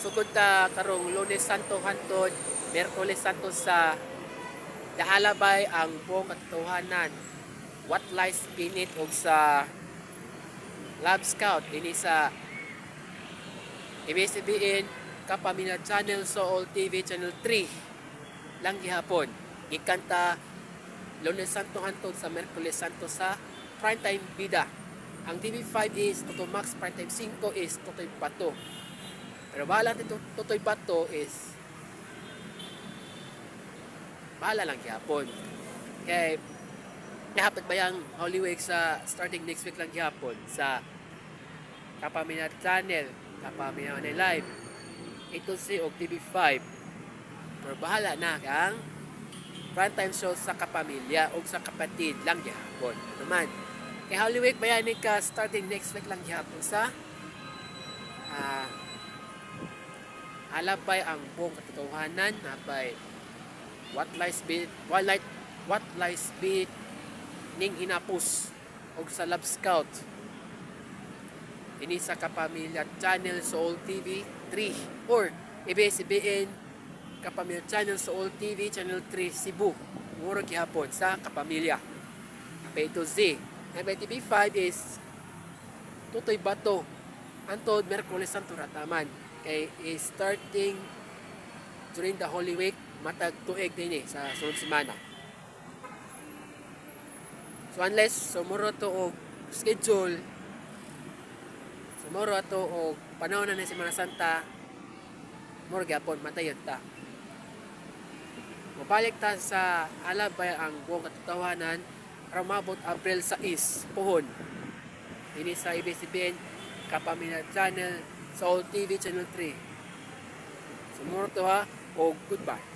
sugod ta karong Lunes Santo hantod Miyerkules Santo sa Daalabay ang buong katotohanan. What lies beneath og sa Love Scout ini sa ABS-CBN Kapamilya Channel Soul TV Channel 3 lang gihapon. Gikanta Lunes Santo hantod sa Miyerkules Santo sa Primetime Bida. Ang TV5 is Toto Max, Primetime 5 is Totoy Bato. Pero bahala dito Totoy Bato is bahala lang gihapon. Kay nahapit ba yung Holy Week sa starting next week lang gihapon sa Kapamilya Channel, Kapamilya Online Live, ito si og TV5. Pero bahala na kang primetime show sa kapamilya o sa kapatid lang gihapon. Naman, kay Holy Week bayani ka starting next week lang gihapon sa alabay ang buong katotohanan, napay what lies beneath ning hinapos og sa Love Scout ini sa Kapamilya Channel Soul TV 3 or ABS-CBN Kapamilya Channel Soul TV Channel 3 Cebu muro gihapon sa kapamilya. Pay to Z. Ang TV5 is Totoy Bato antod Miyerkules Santo rataman kay is starting during the Holy Week matag tuig din sa sunod semana. So unless sumuro to og schedule, sumuro to og panahon na ng Semana Santa, mura gyapon matayon ta. Mabalik ta sa alabay ang buong katotohanan para mabot April 6 puhon. Ini sa ABS-CBN Kapamilya Channel Soul TV Channel 3. Sumuro to ha o goodbye.